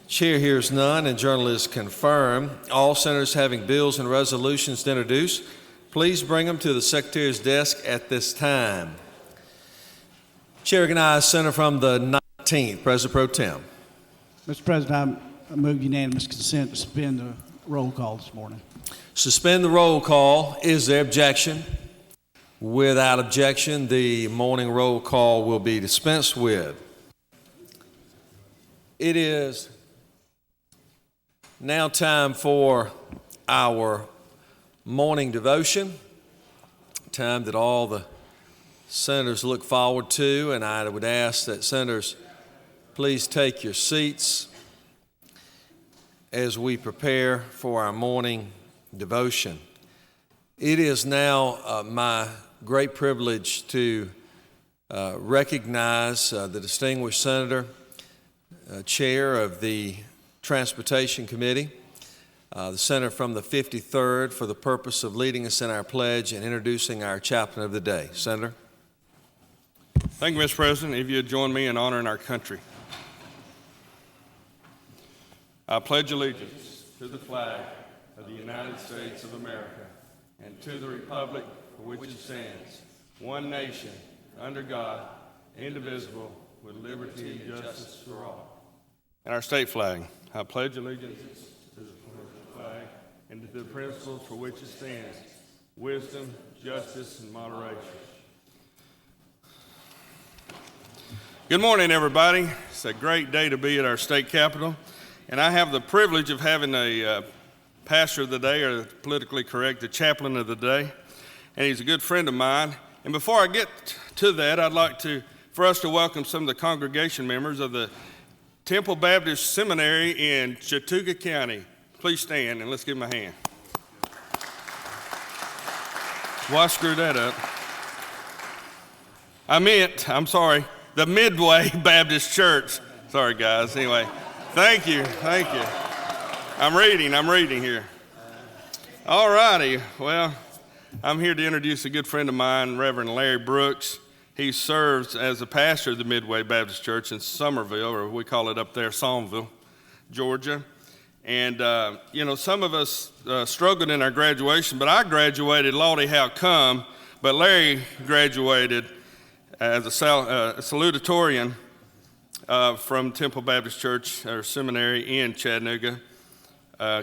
Chair hears none and journal is confirmed. All senators having bills and resolutions to introduce, please bring them to the Secretary's desk at this time. Chair recognizes Senator from the 19th, President Pro Tem. Mr. President, I move unanimous consent to suspend the roll call this morning. Suspend the roll call. Is there objection? Without objection, the morning roll call will be dispensed with. It is now time for our morning devotion, time that all the senators look forward to, and I would ask that senators please take your seats as we prepare for our morning devotion. It is now my great privilege to recognize the distinguished senator, chair of the Transportation Committee, the senator from the 53rd, for the purpose of leading us in our pledge and introducing our chaplain of the day. Senator. Thank you, Mr. President. If you would join me in honoring our country. I pledge allegiance to the flag of the United States of America and to the republic for which it stands, one nation, under God, indivisible, with liberty and justice for all. And our state flag. I pledge allegiance to the flag and to the principles for which it stands, wisdom, justice, and moderation. Good morning, everybody. It's a great day to be at our state capitol, and I have the privilege of having a pastor of the day, or politically correct, the chaplain of the day, and he's a good friend of mine. And before I get to that, I'd like for us to welcome some of the congregation members of the Temple Baptist Seminary in Chattooga County. Please stand and let's give them a hand. Well, I screwed that up. I'm sorry, the Midway Baptist Church. Sorry, guys. Anyway, thank you. I'm reading here. All righty. Well, I'm here to introduce a good friend of mine, Reverend Larry Brooks. He serves as a pastor of the Midway Baptist Church in Summerville, or we call it up there, Psalmville, Georgia. And, some of us struggled in our graduation, but I graduated, Lawdy, how come? But Larry graduated as a salutatorian from Temple Baptist Church, or Seminary in Chattanooga,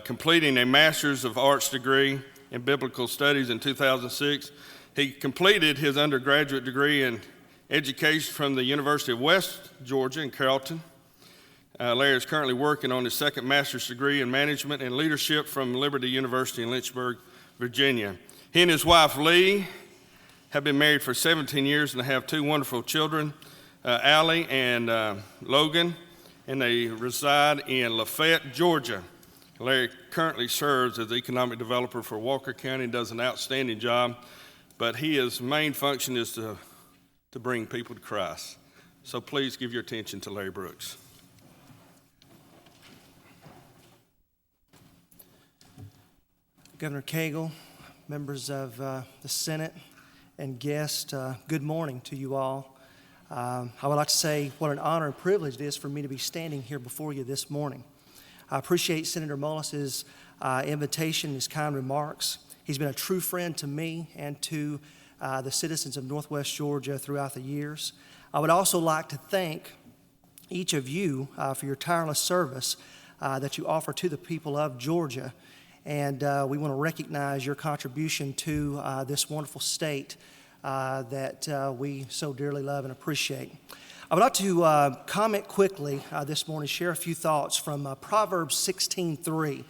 completing a Master's of Arts degree in Biblical Studies in 2006. He completed his undergraduate degree in education from the University of West Georgia in Carrollton. Larry is currently working on his second master's degree in management and leadership from Liberty University in Lynchburg, Virginia. He and his wife, Lee, have been married for 17 years and have two wonderful children, Allie and Logan, and they reside in Lafayette, Georgia. Larry currently serves as the economic developer for Walker County and does an outstanding job. But his main function is to bring people to Christ. So please give your attention to Larry Brooks. Governor Cagle, members of the Senate, and guests, good morning to you all. I would like to say what an honor and privilege it is for me to be standing here before you this morning. I appreciate Senator Mullis's invitation, his kind remarks. He's been a true friend to me and to the citizens of Northwest Georgia throughout the years. I would also like to thank each of you for your tireless service that you offer to the people of Georgia. And we want to recognize your contribution to this wonderful state that we so dearly love and appreciate. I would like to comment quickly this morning, share a few thoughts from Proverbs 16:3.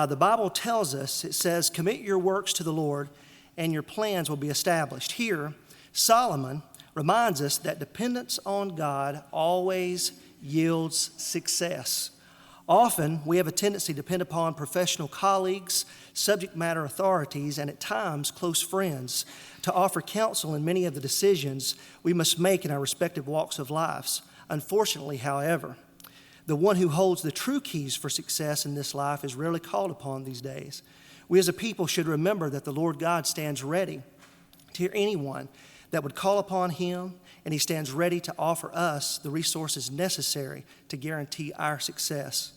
The Bible tells us, it says, commit your works to the Lord and your plans will be established. Here, Solomon reminds us that dependence on God always yields success. Often, we have a tendency to depend upon professional colleagues, subject matter authorities, and at times, close friends to offer counsel in many of the decisions we must make in our respective walks of life. Unfortunately, however, the one who holds the true keys for success in this life is rarely called upon these days. We as a people should remember that the Lord God stands ready to hear anyone that would call upon Him, and He stands ready to offer us the resources necessary to guarantee our success.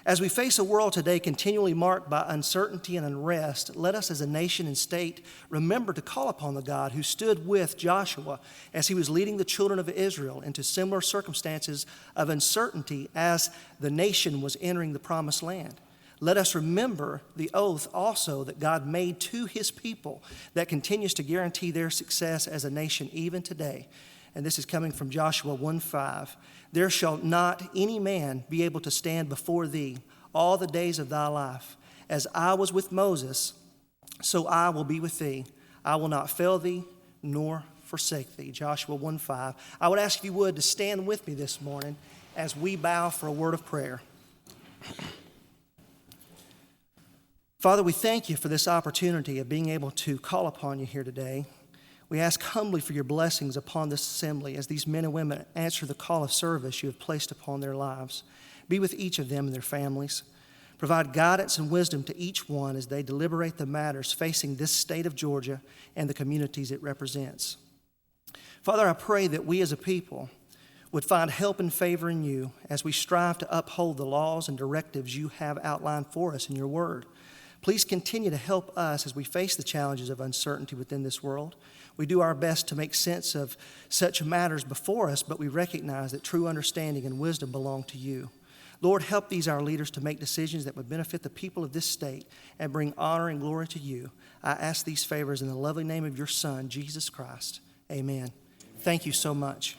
As we face a world today continually marked by uncertainty and unrest, let us as a nation and state remember to call upon the God who stood with Joshua as he was leading the children of Israel into similar circumstances of uncertainty as the nation was entering the promised land. Let us remember the oath also that God made to his people that continues to guarantee their success as a nation even today. And this is coming from Joshua 1:5. There shall not any man be able to stand before thee all the days of thy life. As I was with Moses, so I will be with thee. I will not fail thee nor forsake thee. Joshua 1:5. I would ask if you would to stand with me this morning as we bow for a word of prayer. Father, we thank you for this opportunity of being able to call upon you here today. We ask humbly for your blessings upon this assembly as these men and women answer the call of service you have placed upon their lives. Be with each of them and their families. Provide guidance and wisdom to each one as they deliberate the matters facing this state of Georgia and the communities it represents. Father, I pray that we as a people would find help and favor in you as we strive to uphold the laws and directives you have outlined for us in your word. Please continue to help us as we face the challenges of uncertainty within this world. We do our best to make sense of such matters before us, but we recognize that true understanding and wisdom belong to you. Lord, help these our leaders to make decisions that would benefit the people of this state and bring honor and glory to you. I ask these favors in the lovely name of your Son, Jesus Christ. Amen. Thank you so much.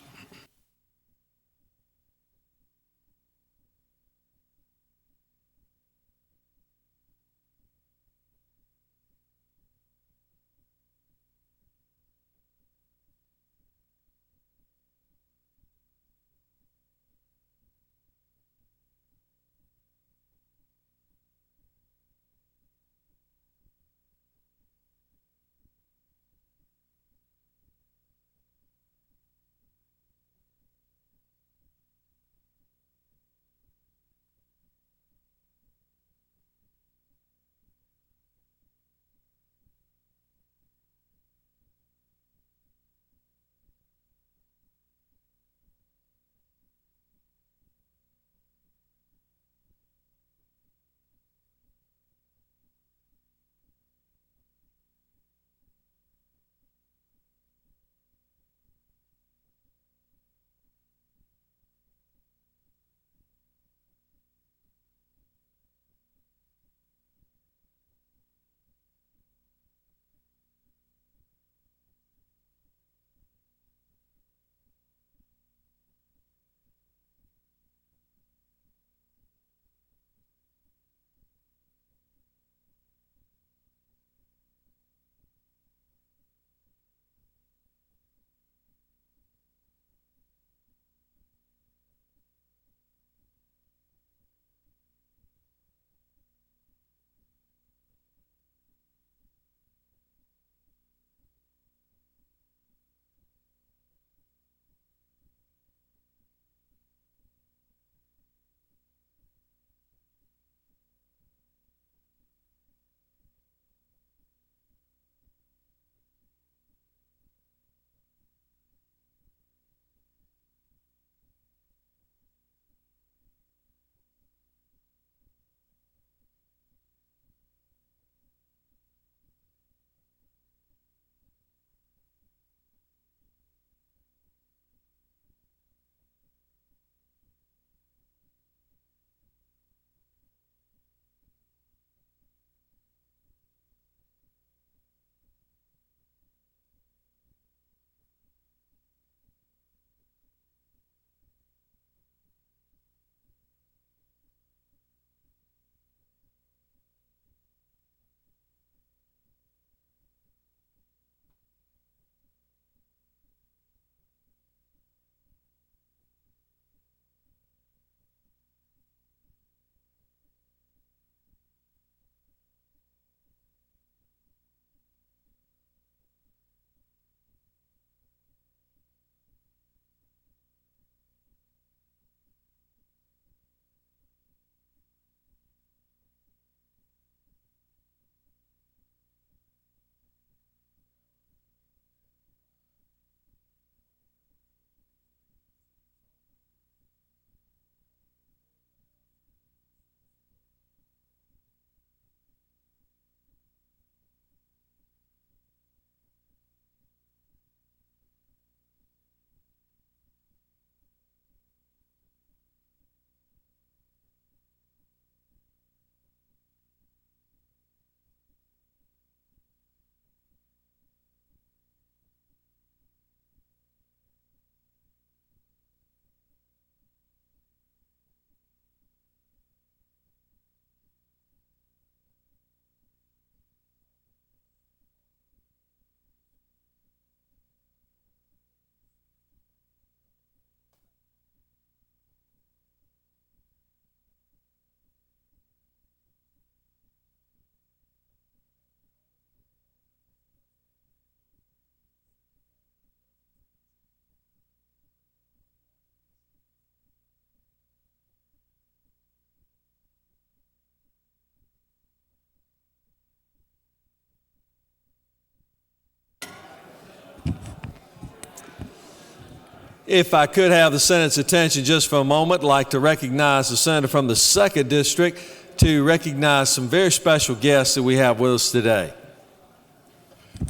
If I could have the Senate's attention just for a moment, I'd like to recognize the senator from the 2nd District to recognize some very special guests that we have with us today.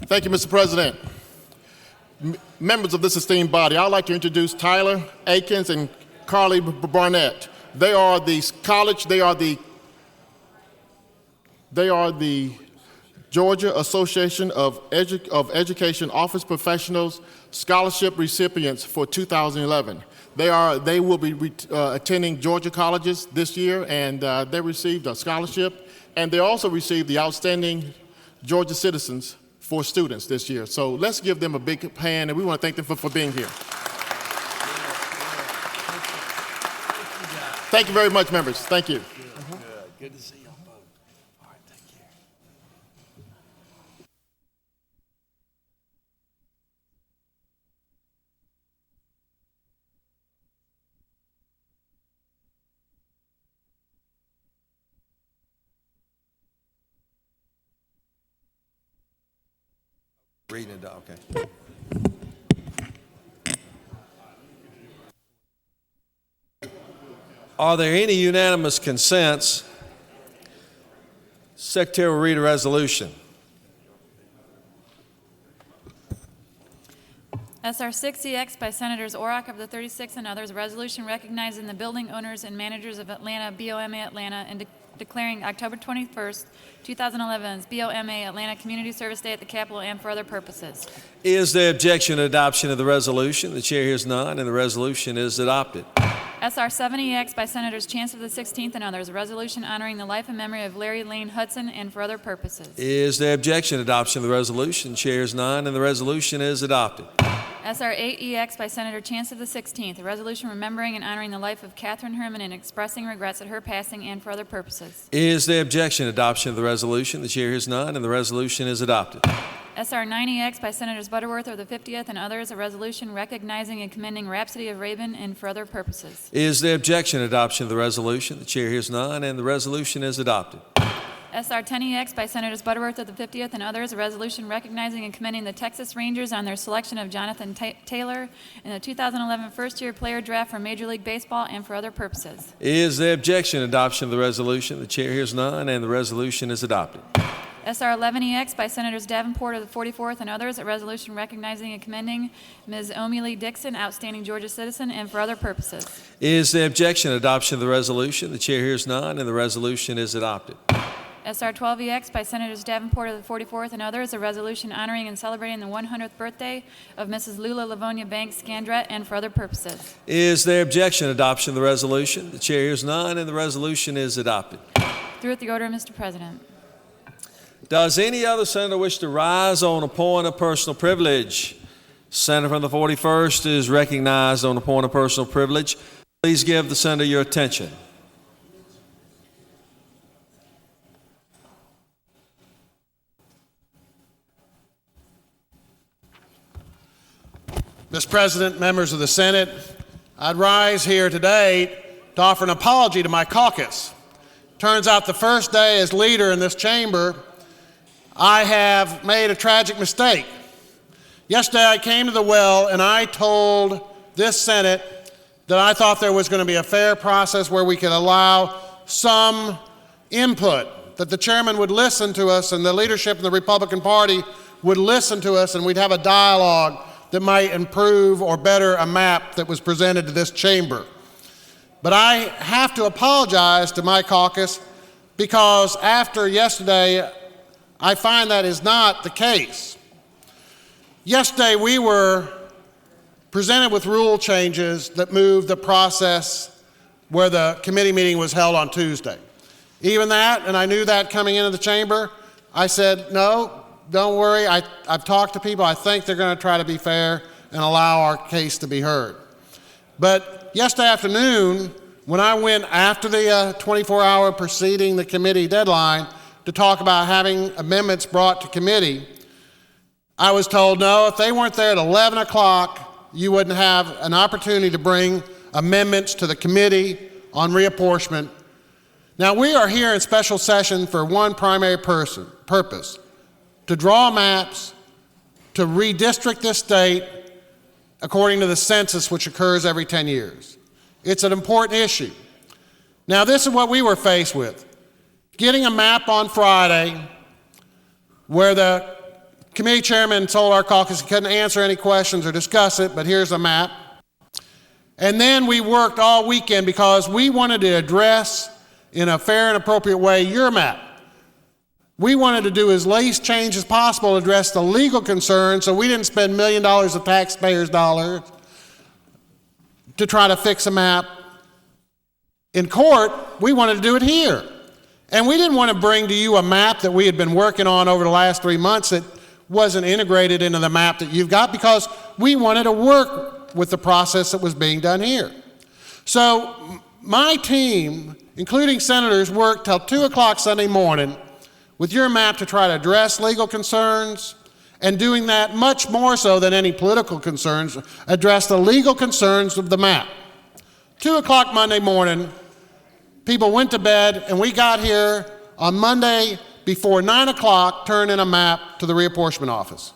Thank you, Mr. President. Members of this esteemed body, I'd like to introduce Tyler Akins and Carly Barnett. They are the Georgia Association of Education Office Professionals Scholarship recipients for 2011. They will be attending Georgia colleges this year, and they received a scholarship, and they also received the Outstanding Georgia Citizens for Students this year. So let's give them a big hand, and we want to thank them for being here. Thank you very much, members. Thank you. Good to see you both. All right, thank you. Reading it, okay. Are there any unanimous consents? Secretary will read a resolution. SR 60X by Senators Orrock of the 36th and others, a resolution recognizing the building owners and managers of Atlanta, BOMA Atlanta, and declaring October 21st, 2011 as BOMA Atlanta Community Service Day at the Capitol and for other purposes. Is there objection to adoption of the resolution? The chair hears none, and the resolution is adopted. SR 70X by Senators Chance of the 16th and others, a resolution honoring the life and memory of Larry Lane Hudson and for other purposes. Is there objection to adoption of the resolution? The chair hears none, and the resolution is adopted. SR 8EX by Senator Chance of the 16th, a resolution remembering and honoring the life of Catherine Herman and expressing regrets at her passing and for other purposes. Is there objection to adoption of the resolution? The chair hears none, and the resolution is adopted. SR 90X by Senators Butterworth of the 50th and others, a resolution recognizing and commending Rhapsody of Raven and for other purposes. Is there objection to adoption of the resolution? The chair hears none, and the resolution is adopted. SR 10EX by Senators Butterworth of the 50th and others, a resolution recognizing and commending the Texas Rangers on their selection of Jonathan Taylor in the 2011 first-year player draft for Major League Baseball and for other purposes. Is there objection to adoption of the resolution? The chair hears none, and the resolution is adopted. SR 11EX by Senators Davenport of the 44th and others, a resolution recognizing and commending Ms. Omi Lee Dixon, outstanding Georgia citizen, and for other purposes. Is there objection to adoption of the resolution? The chair hears none, and the resolution is adopted. SR 12EX by Senators Davenport of the 44th and others, a resolution honoring and celebrating the 100th birthday of Mrs. Lula Livonia Banks Scandrett and for other purposes. Is there objection to adoption of the resolution? The chair hears none, and the resolution is adopted. Through it the order, Mr. President. Does any other senator wish to rise on a point of personal privilege? Senator from the 41st is recognized on a point of personal privilege. Please give the senator your attention. Mr. President, members of the Senate, I'd rise here today to offer an apology to my caucus. Turns out the first day as leader in this chamber, I have made a tragic mistake. Yesterday I came to the well and I told this Senate that I thought there was going to be a fair process where we could allow some input, that the chairman would listen to us and the leadership in the Republican Party would listen to us and we'd have a dialogue that might improve or better a map that was presented to this chamber. But I have to apologize to my caucus because after yesterday, I find that is not the case. Yesterday, we were presented with rule changes that moved the process where the committee meeting was held on Tuesday. Even that, and I knew that coming into the chamber, I said, no, don't worry, I've talked to people, I think they're going to try to be fair and allow our case to be heard. But yesterday afternoon, when I went after the 24-hour preceding the committee deadline to talk about having amendments brought to committee, I was told, no, if they weren't there at 11 o'clock, you wouldn't have an opportunity to bring amendments to the committee on reapportionment. Now, we are here in special session for one primary purpose, to draw maps, to redistrict this state, according to the census, which occurs every 10 years. It's an important issue. Now, this is what we were faced with. Getting a map on Friday where the committee chairman told our caucus he couldn't answer any questions or discuss it, but here's a map. And then we worked all weekend because we wanted to address in a fair and appropriate way your map. We wanted to do as least change as possible to address the legal concerns so we didn't spend $1 million of taxpayers' dollars to try to fix a map in court. We wanted to do it here. And we didn't want to bring to you a map that we had been working on over the last 3 months that wasn't integrated into the map that you've got, because we wanted to work with the process that was being done here. So my team, including senators, worked till 2 o'clock Sunday morning with your map to try to address legal concerns, and doing that much more so than any political concerns, address the legal concerns of the map. 2 o'clock Monday morning, people went to bed, and we got here on Monday before 9 o'clock, turned in a map to the reapportionment office.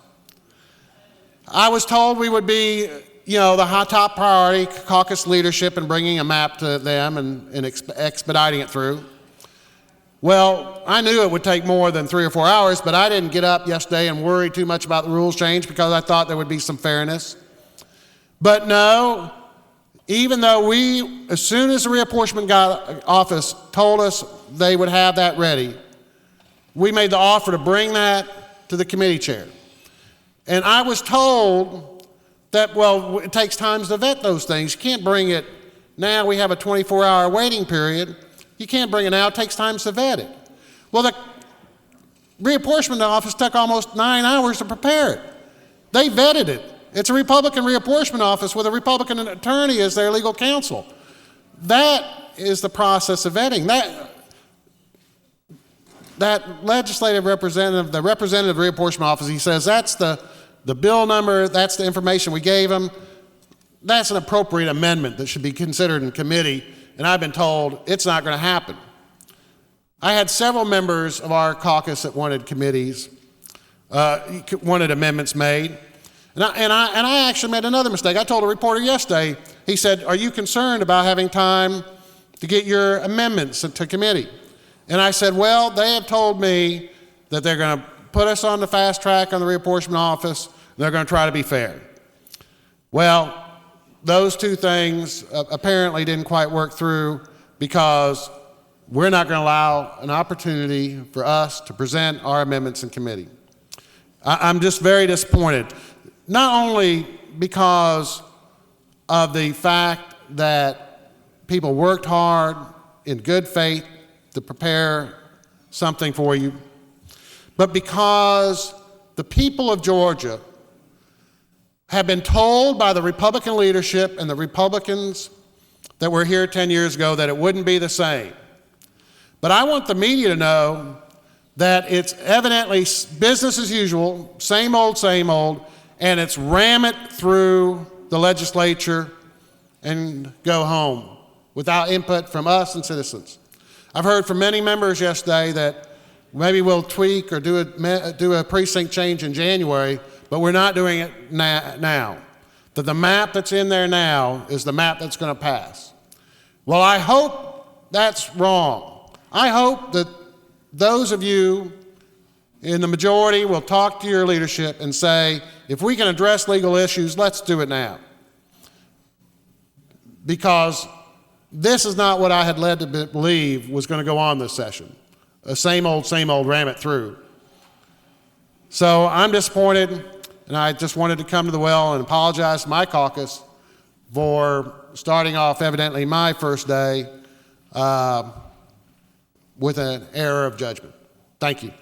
I was told we would be, the top priority, caucus leadership, in bringing a map to them and expediting it through. Well, I knew it would take more than 3 or 4 hours, but I didn't get up yesterday and worry too much about the rules change because I thought there would be some fairness. But no, even though we, as soon as the reapportionment office told us they would have that ready, we made the offer to bring that to the committee chair. And I was told that, it takes time to vet those things. You can't bring it now. We have a 24-hour waiting period. You can't bring it now. It takes time to vet it. Well, the reapportionment office took almost 9 hours to prepare it. They vetted it. It's a Republican reapportionment office with a Republican attorney as their legal counsel. That is the process of vetting. That legislative representative, the representative of the reapportionment office, he says that's the bill number, that's the information we gave him. That's an appropriate amendment that should be considered in committee, and I've been told it's not going to happen. I had several members of our caucus that wanted wanted amendments made, and I actually made another mistake. I told a reporter yesterday, he said, "Are you concerned about having time to get your amendments to committee?" And I said, well, they have told me that they're going to put us on the fast track on the reapportionment office, and they're going to try to be fair. Well, those two things apparently didn't quite work through, because we're not going to allow an opportunity for us to present our amendments in committee. I'm just very disappointed, not only because of the fact that people worked hard in good faith to prepare something for you, but because the people of Georgia have been told by the Republican leadership and the Republicans that were here 10 years ago that it wouldn't be the same. But I want the media to know that it's evidently business as usual, same old, and it's ram it through the legislature and go home without input from us and citizens. I've heard from many members yesterday that maybe we'll tweak or do a precinct change in January, but we're not doing it now. That the map that's in there now is the map that's going to pass. Well, I hope that's wrong. I hope that those of you in the majority will talk to your leadership and say, if we can address legal issues, let's do it now. Because this is not what I had led to believe was going to go on this session. A same old, ram it through. So I'm disappointed, and I just wanted to come to the well and apologize to my caucus for starting off evidently my first day with an error of judgment. Thank you.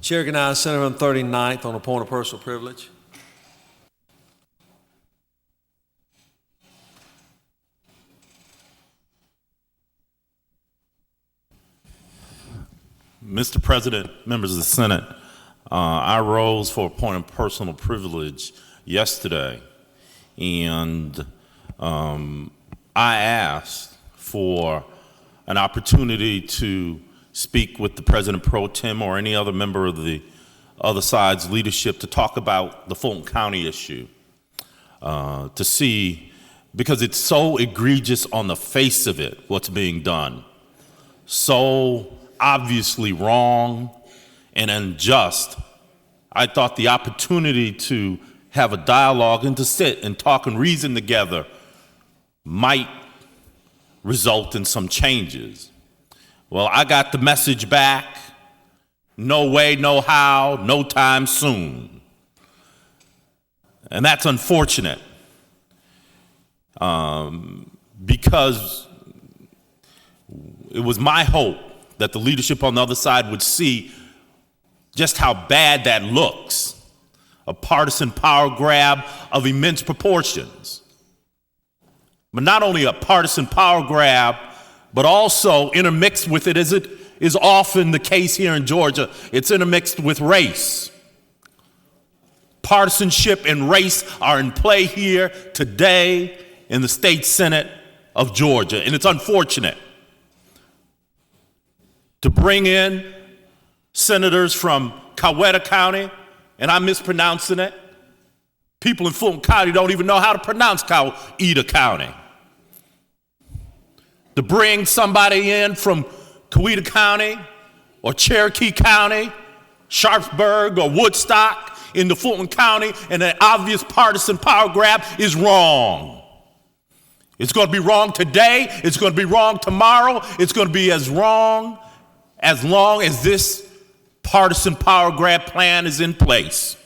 Chair recognizes Senator on 39th on a point of personal privilege. Mr. President, members of the Senate, I rose for a point of personal privilege yesterday, and I asked for an opportunity to speak with the President Pro Tem or any other member of the other side's leadership to talk about the Fulton County issue, to see, because it's so egregious on the face of it, what's being done. So obviously wrong and unjust. I thought the opportunity to have a dialogue and to sit and talk and reason together might result in some changes. Well, I got the message back: no way, no how, no time soon. And that's unfortunate, because it was my hope that the leadership on the other side would see just how bad that looks. A partisan power grab of immense proportions. But not only a partisan power grab, but also intermixed with it, as it is often the case here in Georgia, it's intermixed with race. Partisanship and race are in play here today in the state Senate of Georgia, and it's unfortunate. To bring in senators from Coweta County, and I'm mispronouncing it. People in Fulton County don't even know how to pronounce Coweta County. To bring somebody in from Coweta County or Cherokee County, Sharpsburg or Woodstock into Fulton County, and an obvious partisan power grab is wrong. It's going to be wrong today. It's going to be wrong tomorrow. It's going to be as wrong as long as this partisan power grab plan is in place.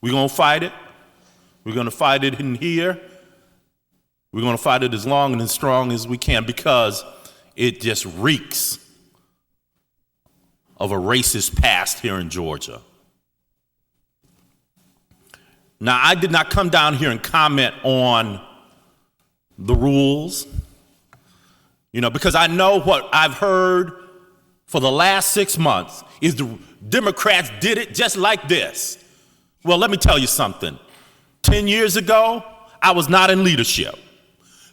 We're going to fight it. We're going to fight it in here. We're going to fight it as long and as strong as we can, because it just reeks of a racist past here in Georgia. Now, I did not come down here and comment on the rules, because I know what I've heard for the last 6 months is the Democrats did it just like this. Well, let me tell you something. 10 years ago, I was not in leadership.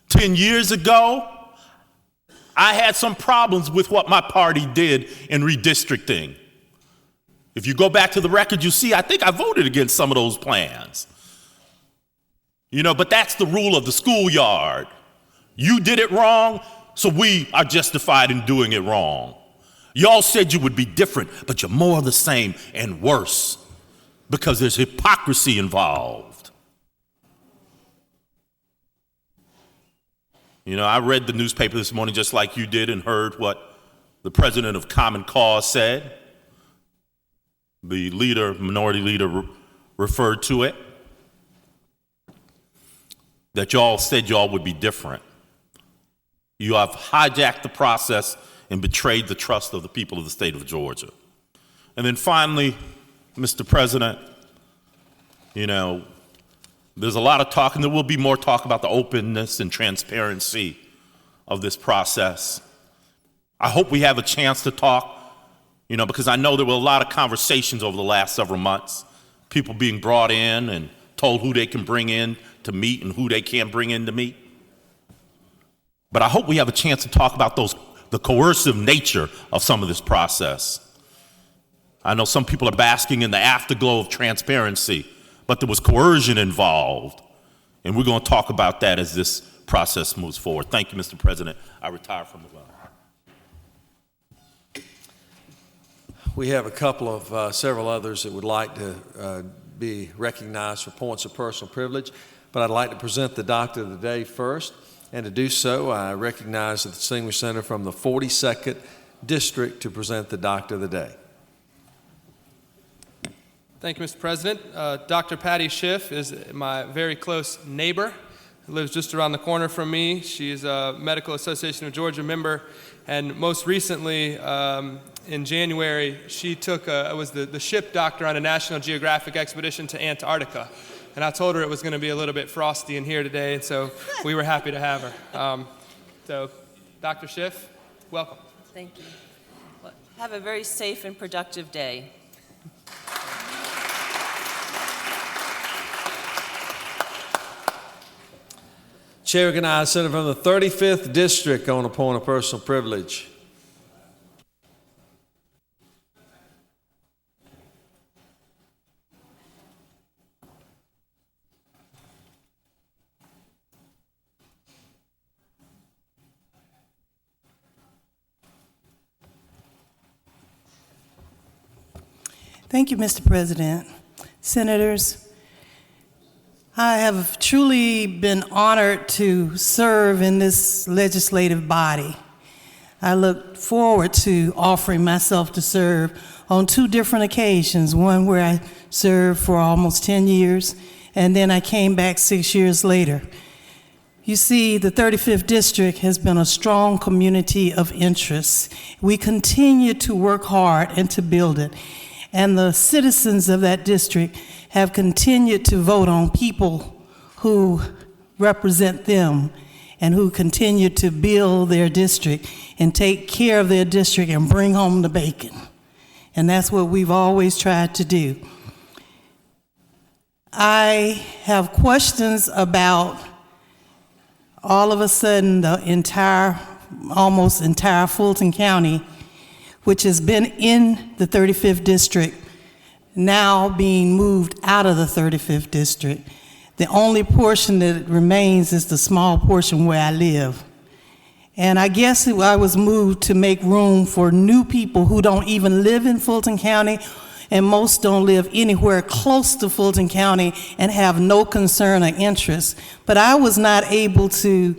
10 years ago, I had some problems with what my party did in redistricting. If you go back to the record, you see, I think I voted against some of those plans. But that's the rule of the schoolyard. You did it wrong, so we are justified in doing it wrong. Y'all said you would be different, but you're more of the same and worse, because there's hypocrisy involved. I read the newspaper this morning just like you did and heard what the president of Common Cause said. The minority leader referred to it, that y'all said y'all would be different. You have hijacked the process and betrayed the trust of the people of the state of Georgia. And then finally, Mr. President, there's a lot of talk, and there will be more talk about the openness and transparency of this process. I hope we have a chance to talk, because I know there were a lot of conversations over the last several months, people being brought in and told who they can bring in to meet and who they can't bring in to meet. But I hope we have a chance to talk about the coercive nature of some of this process. I know some people are basking in the afterglow of transparency, but there was coercion involved, and we're going to talk about that as this process moves forward. Thank you, Mr. President. I retire from the line. We have a couple of several others that would like to be recognized for points of personal privilege, but I'd like to present the Doctor of the Day first. And to do so, I recognize the distinguished senator from the 42nd District to present the Doctor of the Day. Thank you, Mr. President. Dr. Patty Schiff is my very close neighbor, who lives just around the corner from me. She's a Medical Association of Georgia member, and most recently, in January, she was the ship doctor on a National Geographic expedition to Antarctica. And I told her it was going to be a little bit frosty in here today, and so we were happy to have her. So, Dr. Schiff, welcome. Thank you. Well, have a very safe and productive day. Chair recognizes senator from the 35th District on a point of personal privilege. Thank you, Mr. President. Senators, I have truly been honored to serve in this legislative body. I look forward to offering myself to serve on 2 different occasions, one where I served for almost 10 years, and then I came back 6 years later. You see, the 35th District has been a strong community of interest. We continue to work hard and to build it. And the citizens of that district have continued to vote on people who represent them and who continue to build their district and take care of their district and bring home the bacon. And that's what we've always tried to do. I have questions about all of a sudden the almost entire Fulton County, which has been in the 35th District, now being moved out of the 35th District. The only portion that remains is the small portion where I live. And I guess I was moved to make room for new people who don't even live in Fulton County, and most don't live anywhere close to Fulton County and have no concern or interest. But I was not able to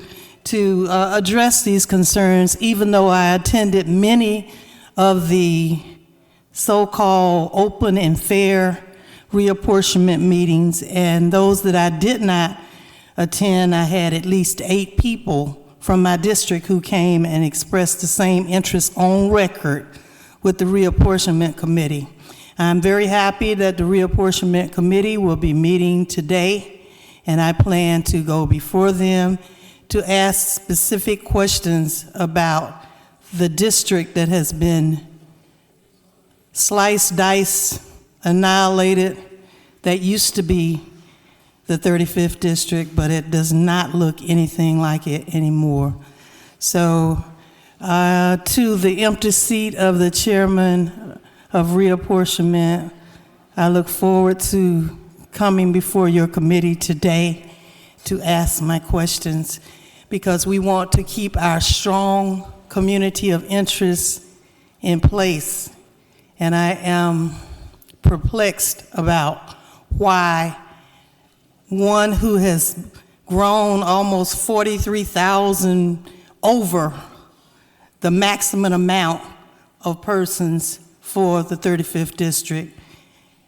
address these concerns, even though I attended many of the so-called open and fair reapportionment meetings, and those that I did not attend, I had at least 8 people from my district who came and expressed the same interest on record with the reapportionment committee. I'm very happy that the reapportionment committee will be meeting today, and I plan to go before them to ask specific questions about the district that has been sliced, diced, annihilated, that used to be the 35th District, but it does not look anything like it anymore. So to the empty seat of the chairman of reapportionment, I look forward to coming before your committee today to ask my questions, because we want to keep our strong community of interest in place. And I am perplexed about why one who has grown almost 43,000 over the maximum amount of persons for the 35th District,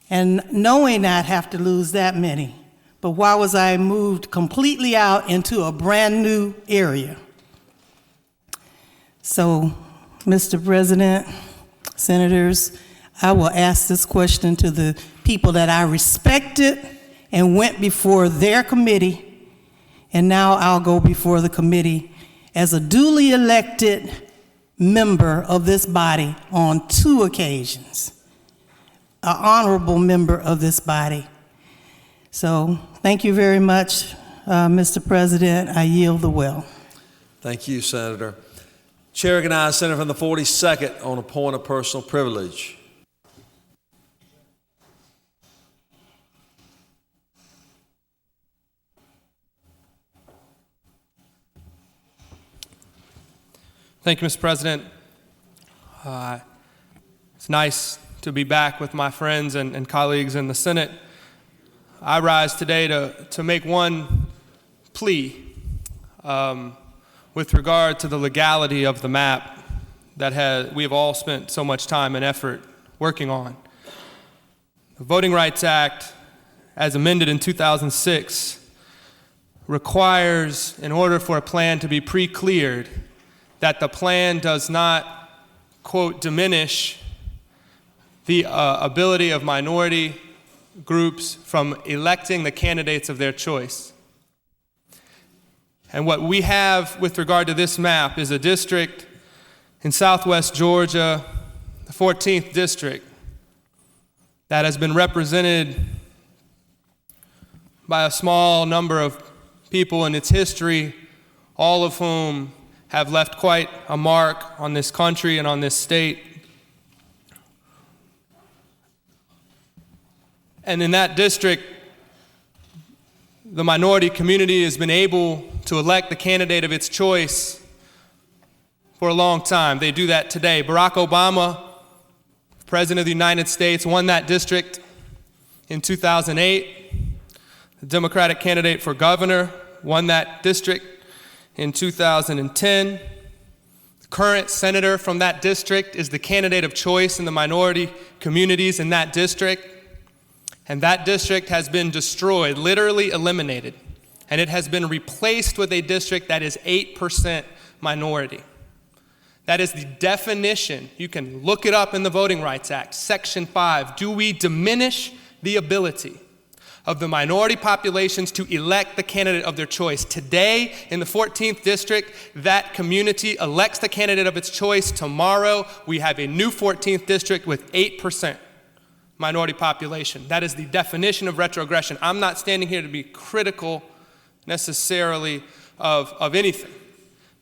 and knowing I'd have to lose that many, but why was I moved completely out into a brand new area? So, Mr. President, Senators, I will ask this question to the people that I respected and went before their committee, and now I'll go before the committee as a duly elected member of this body on 2 occasions, an honorable member of this body. So thank you very much, Mr. President. I yield the well. Thank you, Senator. Chair recognizes Senator from the 42nd on a point of personal privilege. Thank you, Mr. President. It's nice to be back with my friends and colleagues in the Senate. I rise today to make one plea with regard to the legality of the map that we have all spent so much time and effort working on. The Voting Rights Act, as amended in 2006, requires, in order for a plan to be pre-cleared, that the plan does not, quote, diminish the ability of minority groups from electing the candidates of their choice. And what we have with regard to this map is a district in southwest Georgia, the 14th district, that has been represented by a small number of people in its history, all of whom have left quite a mark on this country and on this state. And in that district, the minority community has been able to elect the candidate of its choice for a long time. They do that today. Barack Obama, President of the United States won that district in 2008. The Democratic candidate for governor won that district in 2010. The current senator from that district is the candidate of choice in the minority communities in that district. And that district has been destroyed, literally eliminated. And it has been replaced with a district that is 8% minority. That is the definition. You can look it up in the Voting Rights Act, Section 5. Do we diminish the ability of the minority populations to elect the candidate of their choice? Today, in the 14th district, that community elects the candidate of its choice. Tomorrow, we have a new 14th district with 8% minority population. That is the definition of retrogression. I'm not standing here to be critical necessarily of anything.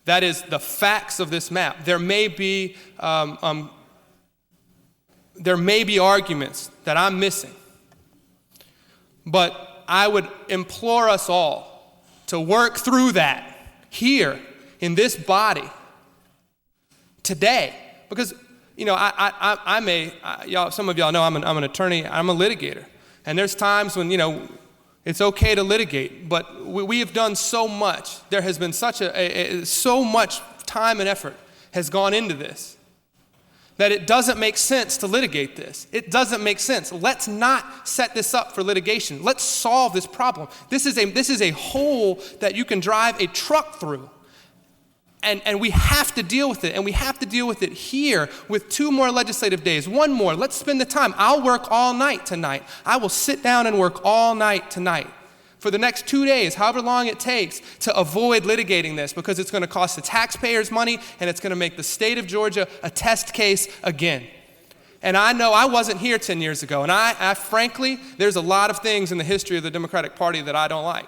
That is the facts of this map. There may be arguments that I'm missing, but I would implore us all to work through that here in this body today, because some of y'all know I'm an attorney, I'm a litigator, and there's times when it's okay to litigate, but we have done so much. There has been so much time and effort has gone into this that it doesn't make sense to litigate this. It doesn't make sense. Let's not set this up for litigation. Let's solve this problem. This is a hole that you can drive a truck through. And we have to deal with it, and we have to deal with it here with 2 more legislative days, 1 more. Let's spend the time. I'll work all night tonight. I will sit down and work all night tonight for the next 2 days, however long it takes, to avoid litigating this, because it's going to cost the taxpayers money, and it's going to make the state of Georgia a test case again. And I know I wasn't here 10 years ago, and I frankly, there's a lot of things in the history of the Democratic Party that I don't like.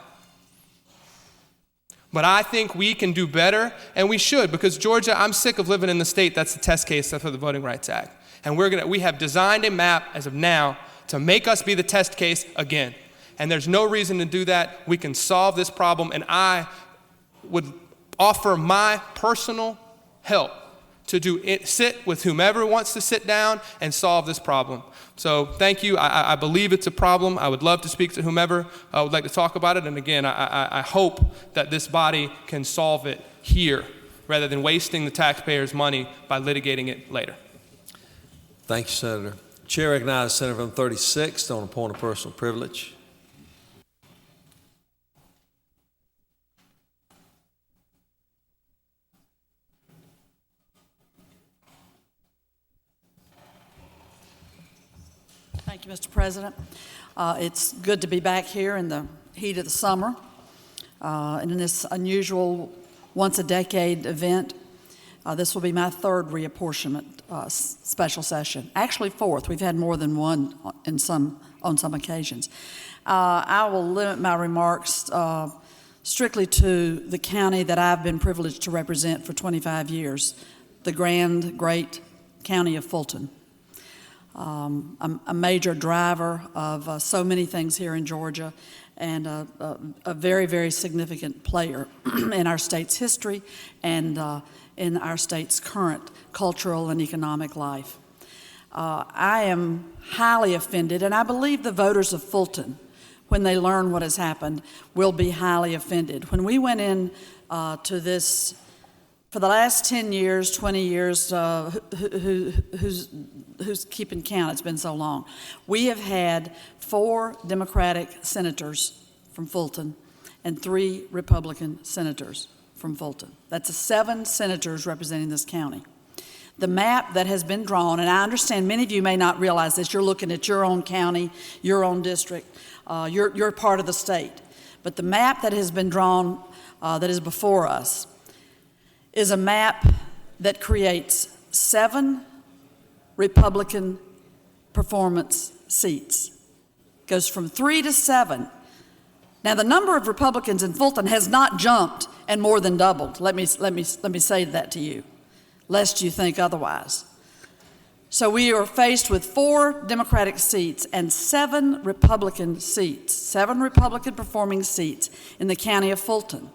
But I think we can do better, and we should, because Georgia, I'm sick of living in the state that's the test case for the Voting Rights Act. And we have designed a map as of now to make us be the test case again. And there's no reason to do that. We can solve this problem, and I would offer my personal help to sit with whomever wants to sit down and solve this problem. So thank you. I believe it's a problem. I would love to speak to whomever would like to talk about it. And again, I hope that this body can solve it here rather than wasting the taxpayers' money by litigating it later. Thank you, Senator. Chair recognizes Senator from 36th on a point of personal privilege. Thank you, Mr. President. It's good to be back here in the heat of the summer and in this unusual once-a-decade event. This will be my 3rd reapportionment special session. Actually 4th. We've had more than one on some occasions. I will limit my remarks strictly to the county that I've been privileged to represent for 25 years, the great county of Fulton. I'm a major driver of so many things here in Georgia, and a very, very significant player in our state's history and in our state's current cultural and economic life. I am highly offended, and I believe the voters of Fulton, when they learn what has happened, will be highly offended. When we went in to this, for the last 10 years, 20 years, who's keeping count? It's been so long. We have had 4 Democratic senators from Fulton and 3 Republican senators from Fulton. That's 7 senators representing this county. The map that has been drawn, and I understand many of you may not realize this, you're looking at your own county, your own district, you're part of the state. But the map that has been drawn that is before us is a map that creates 7 Republican performance seats. Goes from 3 to 7. Now, the number of Republicans in Fulton has not jumped and more than doubled. Let me say that to you, lest you think otherwise. So we are faced with 4 Democratic seats and 7 Republican seats, 7 Republican performing seats in the county of Fulton.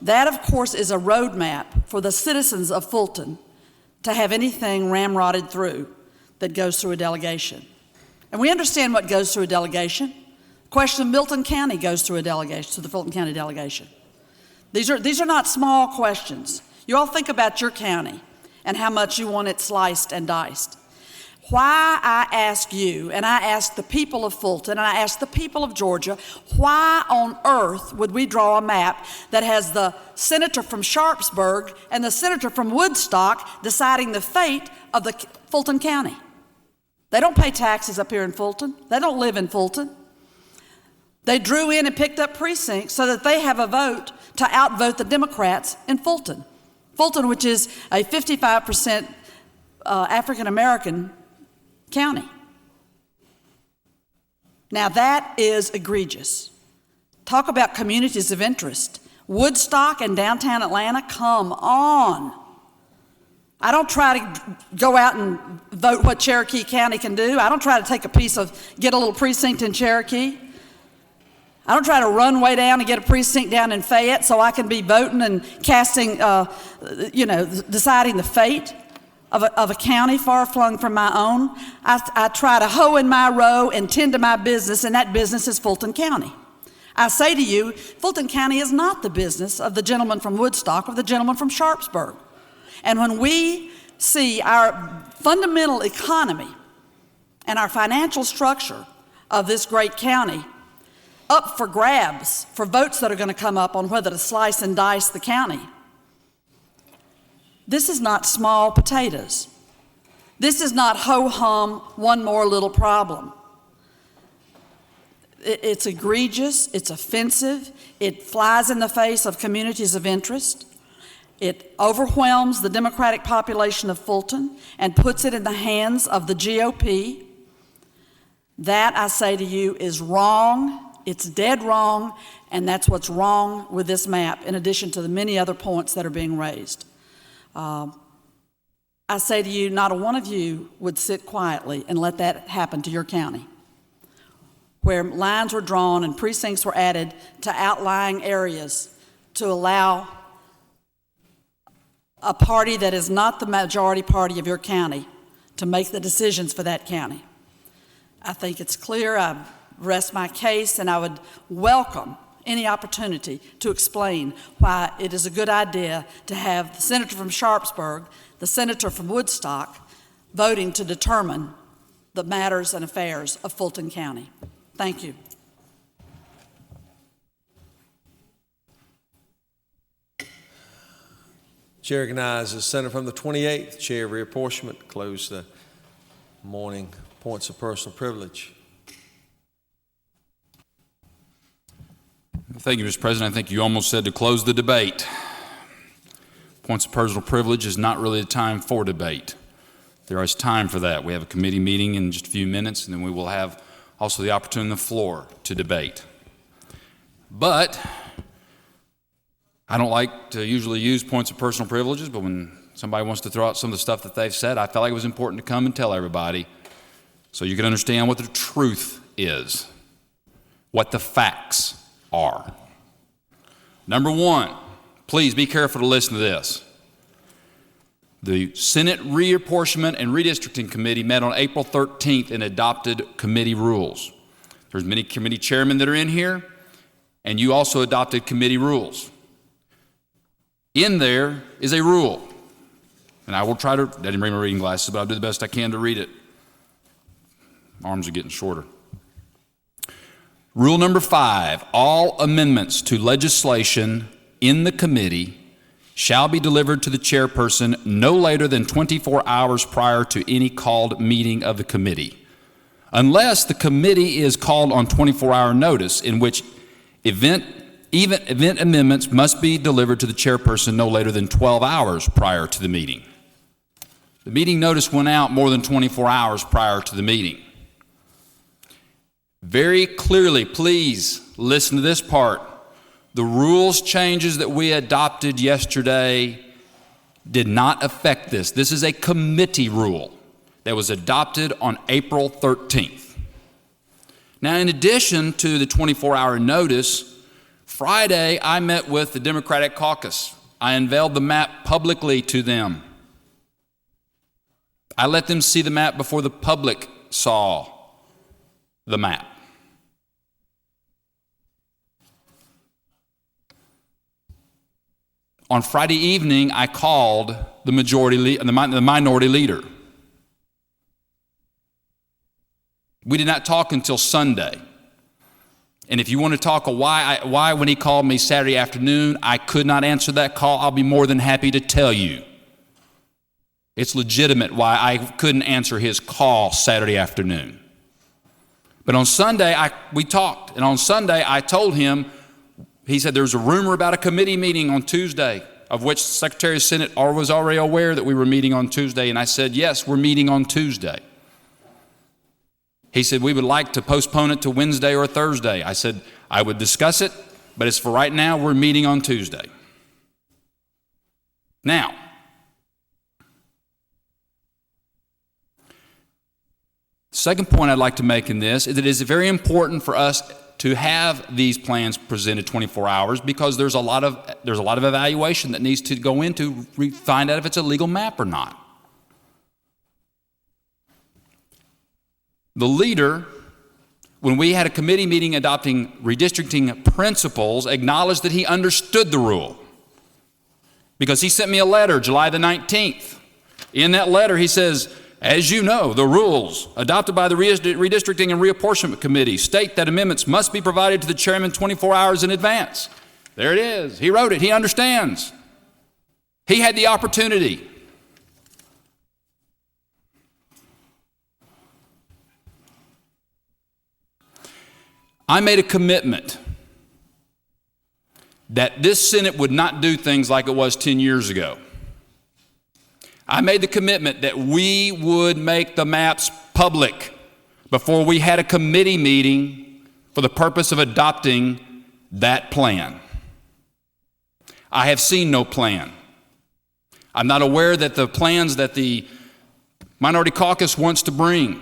That, of course, is a roadmap for the citizens of Fulton to have anything ramrodded through. that goes through a delegation. And we understand what goes through a delegation. The question of Milton County goes through a delegation, to the Fulton County delegation. These are not small questions. You all think about your county and how much you want it sliced and diced. Why, I ask you, and I ask the people of Fulton, and I ask the people of Georgia, why on earth would we draw a map that has the senator from Sharpsburg and the senator from Woodstock deciding the fate of the Fulton County? They don't pay taxes up here in Fulton. They don't live in Fulton. They drew in and picked up precincts so that they have a vote to outvote the Democrats in Fulton. Fulton, which is a 55% African-American county. Now that is egregious. Talk about communities of interest. Woodstock and downtown Atlanta, come on. I don't try to go out and vote what Cherokee County can do. I don't try to take get a little precinct in Cherokee. I don't try to run way down and get a precinct down in Fayette so I can be voting and casting, deciding the fate of a county far flung from my own. I try to hoe in my row and tend to my business, and that business is Fulton County. I say to you, Fulton County is not the business of the gentleman from Woodstock or the gentleman from Sharpsburg. And when we see our fundamental economy and our financial structure of this great county up for grabs for votes that are going to come up on whether to slice and dice the county, this is not small potatoes. This is not ho-hum, one more little problem. It's egregious, it's offensive, it flies in the face of communities of interest. It overwhelms the Democratic population of Fulton and puts it in the hands of the GOP. That, I say to you, is wrong. It's dead wrong, and that's what's wrong with this map, in addition to the many other points that are being raised. I say to you, not a one of you would sit quietly and let that happen to your county, where lines were drawn and precincts were added to outlying areas to allow a party that is not the majority party of your county to make the decisions for that county. I think it's clear. I rest my case, and I would welcome any opportunity to explain why it is a good idea to have the senator from Sharpsburg, the senator from Woodstock, voting to determine the matters and affairs of Fulton County. Thank you. Chair recognizes the senator from the 28th, Chair of Reapportionment. Close the morning points of personal privilege. Thank you, Mr. President. I think you almost said to close the debate. Points of personal privilege is not really a time for debate. There is time for that. We have a committee meeting in just a few minutes, and then we will have also the opportunity on the floor to debate. But I don't like to usually use points of personal privileges, but when somebody wants to throw out some of the stuff that they've said, I felt like it was important to come and tell everybody so you can understand what the truth is, what the facts are. Number one, please be careful to listen to this. The Senate Reapportionment and Redistricting Committee met on April 13th and adopted committee rules. There's many committee chairmen that are in here, and you also adopted committee rules. In there is a rule, and I will try to, I didn't bring my reading glasses, but I'll do the best I can to read it. Arms are getting shorter. Rule number 5, all amendments to legislation in the committee shall be delivered to the chairperson no later than 24 hours prior to any called meeting of the committee, unless the committee is called on 24-hour notice, in which event amendments must be delivered to the chairperson no later than 12 hours prior to the meeting. The meeting notice went out more than 24 hours prior to the meeting. Very clearly, please listen to this part. The rules changes that we adopted yesterday did not affect this. This is a committee rule that was adopted on April 13th. Now, in addition to the 24-hour notice, Friday I met with the Democratic caucus. I unveiled the map publicly to them. I let them see the map before the public saw the map. On Friday evening, I called the minority leader. We did not talk until Sunday. And if you want to talk why when he called me Saturday afternoon, I could not answer that call, I'll be more than happy to tell you. It's legitimate why I couldn't answer his call Saturday afternoon. But on Sunday, we talked. And on Sunday, I told him, he said there's a rumor about a committee meeting on Tuesday, of which the Secretary of Senate was already aware that we were meeting on Tuesday. And I said, yes, we're meeting on Tuesday. He said, we would like to postpone it to Wednesday or Thursday. I said, I would discuss it, but as for right now, we're meeting on Tuesday. Now, the second point I'd like to make in this is that it is very important for us to have these plans presented 24 hours because there's a lot of evaluation that needs to go into find out if it's a legal map or not. The leader, when we had a committee meeting adopting redistricting principles, acknowledged that he understood the rule because he sent me a letter July the 19th. In that letter, he says, as you know, the rules adopted by the Redistricting and Reapportionment Committee state that amendments must be provided to the chairman 24 hours in advance. There it is. He wrote it. He understands. He had the opportunity. I made a commitment that this Senate would not do things like it was 10 years ago. I made the commitment that we would make the maps public before we had a committee meeting for the purpose of adopting that plan. I have seen no plan. I'm not aware that the plans that the Minority Caucus wants to bring,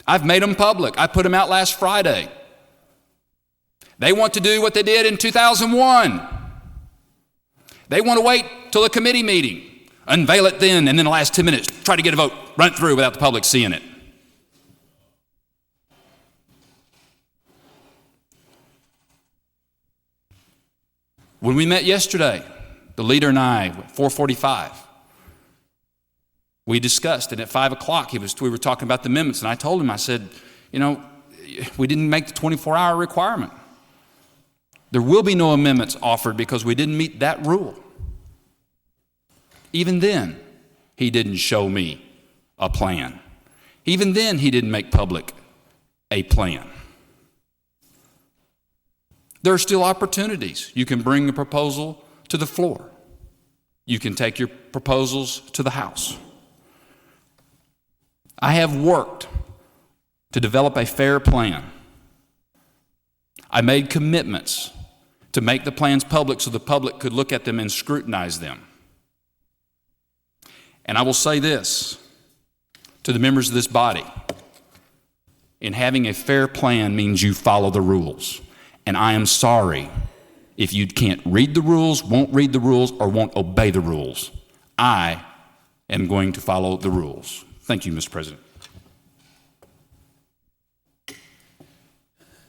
I've made them public. I put them out last Friday. They want to do what they did in 2001. They want to wait till the committee meeting, unveil it then, and then the last 10 minutes, try to get a vote, run it through without the public seeing it. When we met yesterday, the leader and I, at 4:45, we discussed, and at 5 o'clock, we were talking about the amendments, and I told him, I said, we didn't make the 24-hour requirement. There will be no amendments offered because we didn't meet that rule. Even then, he didn't show me a plan. Even then, he didn't make public a plan. There are still opportunities. You can bring a proposal to the floor. You can take your proposals to the House. I have worked to develop a fair plan. I made commitments to make the plans public so the public could look at them and scrutinize them. And I will say this to the members of this body. In having a fair plan means you follow the rules. And I am sorry if you can't read the rules, won't read the rules, or won't obey the rules. I am going to follow the rules. Thank you, Mr. President.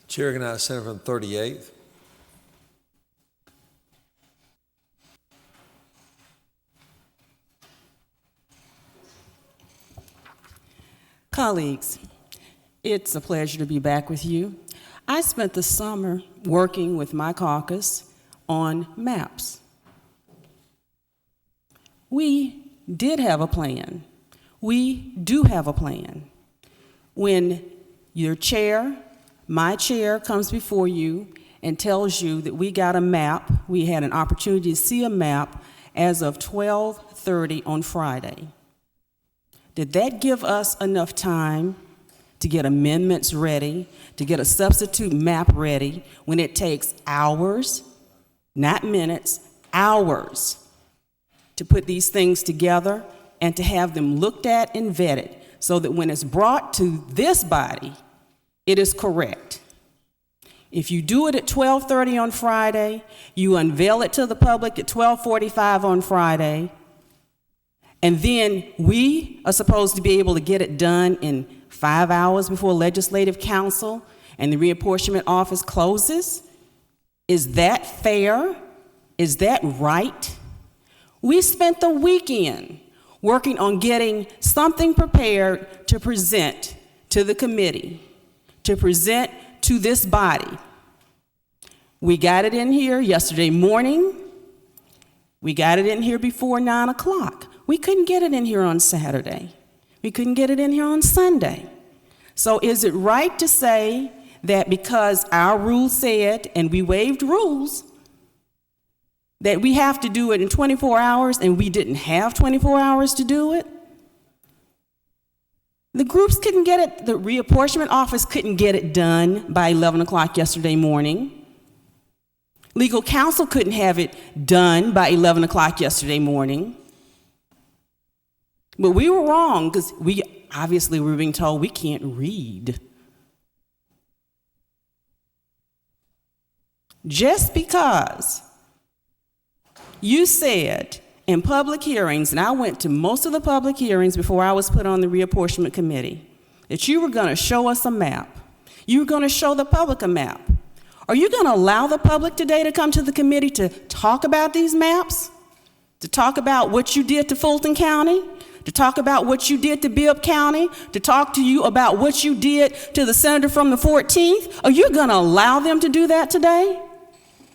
Chair recognizes Senator from the 38th. Colleagues, it's a pleasure to be back with you. I spent the summer working with my caucus on maps. We did have a plan. We do have a plan. When your chair, my chair, comes before you and tells you that we got a map, we had an opportunity to see a map as of 12:30 on Friday. Did that give us enough time to get amendments ready, to get a substitute map ready when it takes hours, not minutes, hours to put these things together and to have them looked at and vetted so that when it's brought to this body, it is correct? If you do it at 12:30 on Friday, you unveil it to the public at 12:45 on Friday, And then we are supposed to be able to get it done in 5 hours before Legislative Council and the reapportionment office closes? Is that fair? Is that right? We spent the weekend working on getting something prepared to present to the committee, to present to this body. We got it in here yesterday morning. We got it in here before 9 o'clock. We couldn't get it in here on Saturday. We couldn't get it in here on Sunday. So is it right to say that because our rules said, and we waived rules, that we have to do it in 24 hours and we didn't have 24 hours to do it? The groups couldn't get it, the reapportionment office couldn't get it done by 11 o'clock yesterday morning. Legal counsel couldn't have it done by 11 o'clock yesterday morning. But we were wrong because we were being told we can't read. Just because you said in public hearings, and I went to most of the public hearings before I was put on the reapportionment committee, that you were going to show us a map. You were going to show the public a map. Are you going to allow the public today to come to the committee to talk about these maps? To talk about what you did to Fulton County? To talk about what you did to Bibb County? To talk to you about what you did to the senator from the 14th? Are you going to allow them to do that today?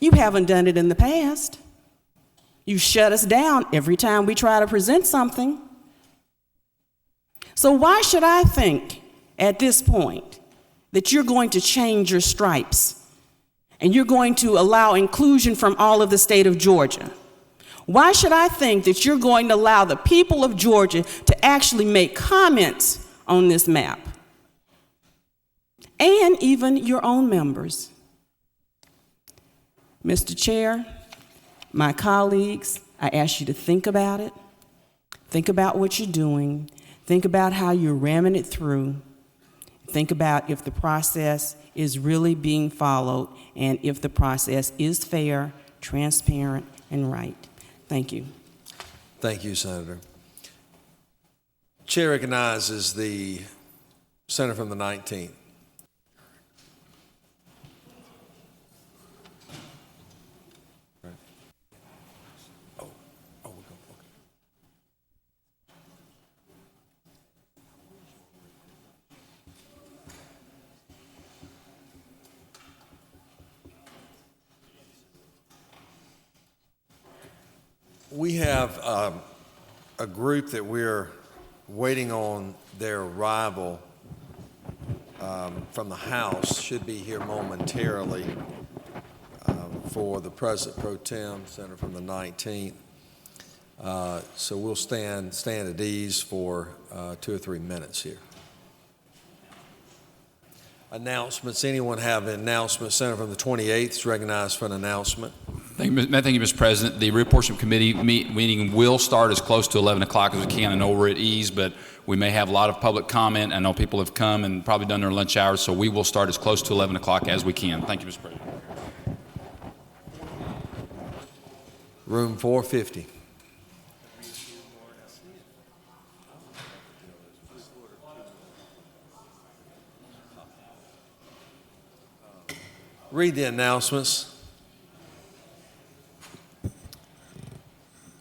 You haven't done it in the past. You shut us down every time we try to present something. So why should I think at this point that you're going to change your stripes and you're going to allow inclusion from all of the state of Georgia? Why should I think that you're going to allow the people of Georgia to actually make comments on this map? And even your own members. Mr. Chair, my colleagues, I ask you to think about it. Think about what you're doing. Think about how you're ramming it through. Think about if the process is really being followed and if the process is fair, transparent, and right. Thank you. Thank you, Senator. Chair recognizes the senator from the 19th. We have a group that we're waiting on their arrival from the House, should be here momentarily for the President Pro Tem, Senator from the 19th. So we'll stand at ease for 2 or 3 minutes here. Announcements. Anyone have an announcement? Senator from the 28th is recognized for an announcement. Thank you, Mr. President. The reapportionment committee meeting will start as close to 11 o'clock as we can. I know we're at ease, but we may have a lot of public comment. I know people have come and probably done their lunch hours, so we will start as close to 11 o'clock as we can. Thank you, Mr. President. Room 450. Read the announcements.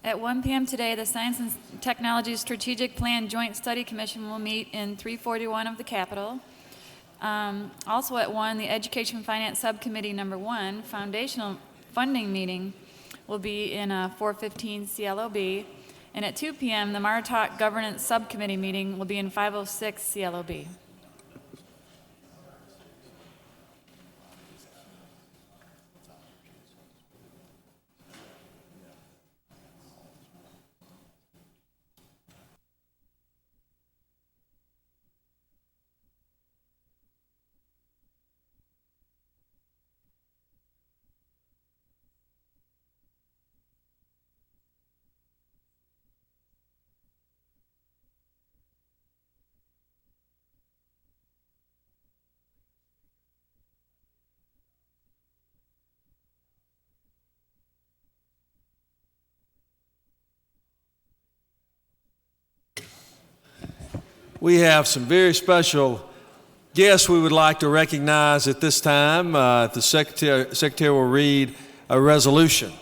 At 1 p.m. today, the Science and Technology Strategic Plan Joint Study Commission will meet in 341 of the Capitol. Also at 1, the Education Finance Subcommittee number 1 foundational funding meeting will be in 415 CLOB. And at 2 p.m., the Martok Governance Subcommittee meeting will be in 506 CLOB. We have some very special guests we would like to recognize at this time. The Secretary will read a resolution.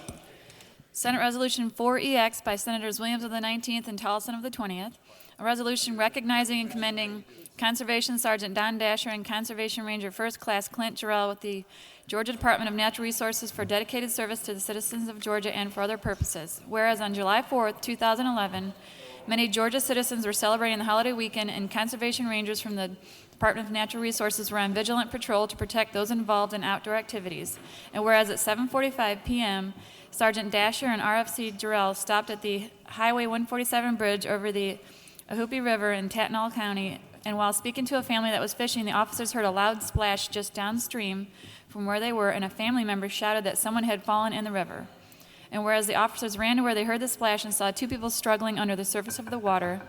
Senate Resolution 4EX by Senators Williams of the 19th and Tolleson of the 20th. A resolution recognizing and commending Conservation Sergeant Don Dasher and Conservation Ranger First Class Clint Jarrell with the Georgia Department of Natural Resources for dedicated service to the citizens of Georgia and for other purposes. Whereas on July 4th, 2011, many Georgia citizens were celebrating the holiday weekend, and conservation rangers from the Department of Natural Resources were on vigilant patrol to protect those involved in outdoor activities. And whereas at 7:45 p.m., Sergeant Dasher and RFC Jarrell stopped at the Highway 147 bridge over the Ahupee River in Tatnall County, and while speaking to a family that was fishing, the officers heard a loud splash just downstream from where they were, and a family member shouted that someone had fallen in the river. And whereas the officers ran to where they heard the splash and saw two people struggling under the surface of the water,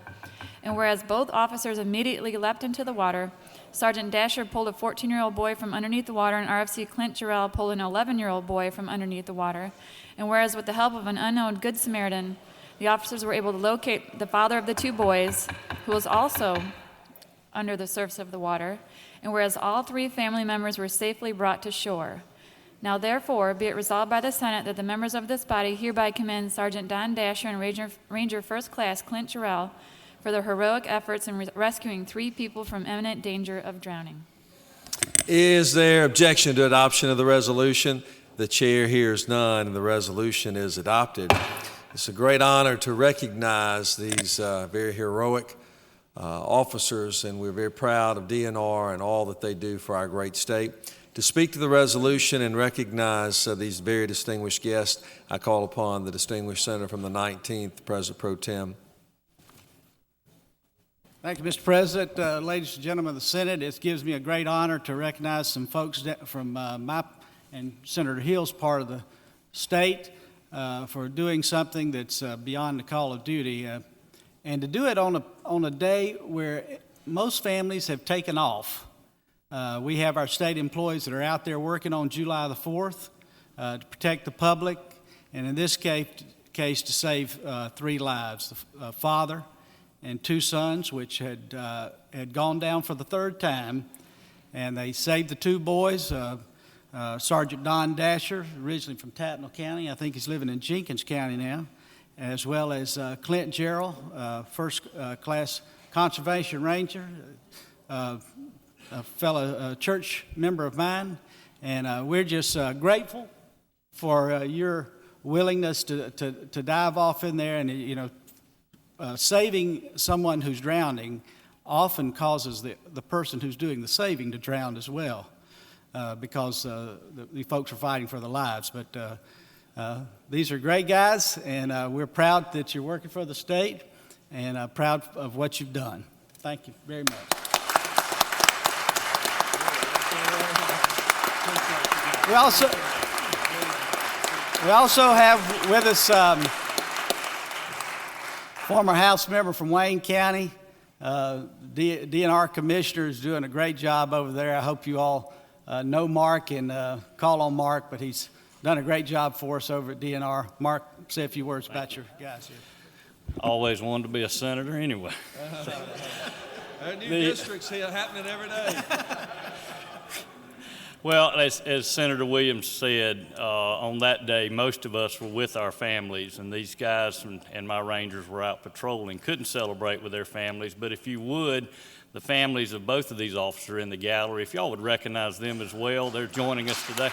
and whereas both officers immediately leapt into the water, Sergeant Dasher pulled a 14-year-old boy from underneath the water, and RFC Clint Jarrell pulled an 11-year-old boy from underneath the water. And whereas with the help of an unknown Good Samaritan, the officers were able to locate the father of the two boys, who was also under the surface of the water, and whereas all three family members were safely brought to shore. Now therefore, be it resolved by the Senate that the members of this body hereby commend Sergeant Don Dasher and Ranger First Class Clint Jarrell for their heroic efforts in rescuing three people from imminent danger of drowning. Is there objection to adoption of the resolution? The chair hears none, and the resolution is adopted. It's a great honor to recognize these very heroic officers, and we're very proud of DNR and all that they do for our great state. To speak to the resolution and recognize these very distinguished guests, I call upon the distinguished senator from the 19th, President Pro Tem. Thank you, Mr. President. Ladies and gentlemen of the Senate, it gives me a great honor to recognize some folks from my and Senator Hill's part of the state for doing something that's beyond the call of duty, and to do it on a day where most families have taken off. We have our state employees that are out there working on July the 4th to protect the public, and in this case to save three lives, the father and two sons, which had gone down for the third time, and they saved the two boys. Sergeant Don Dasher, originally from Tatnall County, I think he's living in Jenkins County now, as well as Clint Jarrell, First Class Conservation Ranger, a fellow church member of mine, and we're just grateful for your willingness to dive off in there. And saving someone who's drowning often causes the person who's doing the saving to drown as well, because the folks are fighting for their lives. But these are great guys, and we're proud that you're working for the state, and proud of what you've done. Thank you very much. We also have with us former House member from Wayne County. DNR Commissioner is doing a great job over there. I hope you all know Mark and call on Mark, but he's done a great job for us over at DNR. Mark, say a few words about your guys here. Always wanted to be a senator anyway. New districts here happening every day. Well, as Senator Williams said, on that day, most of us were with our families, and these guys and my Rangers were out patrolling. Couldn't celebrate with their families, but if you would, the families of both of these officers are in the gallery. If y'all would recognize them as well, they're joining us today.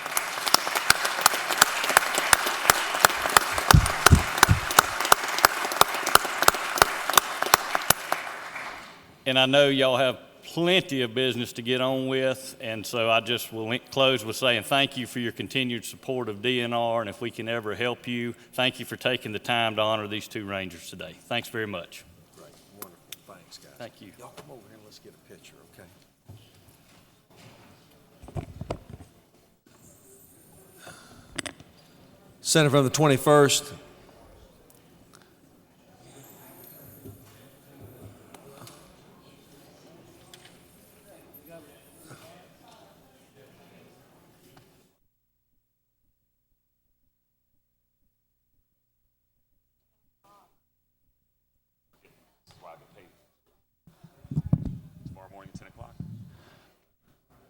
And I know y'all have plenty of business to get on with, and so I just will close with saying thank you for your continued support of DNR, and if we can ever help you, thank you for taking the time to honor these two Rangers today. Thanks very much. Great, wonderful, thanks, guys. Thank you. Y'all come over here and let's get a picture, okay? Senator from the 21st.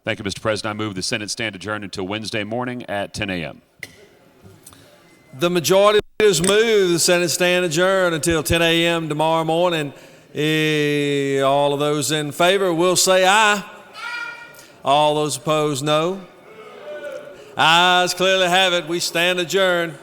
Thank you, Mr. President. I move the Senate stand adjourned until Wednesday morning at 10 a.m. The majority leaders move the Senate stand adjourned until 10 a.m. tomorrow morning. All of those in favor will say aye. All those opposed, no. Ayes clearly have it. We stand adjourned.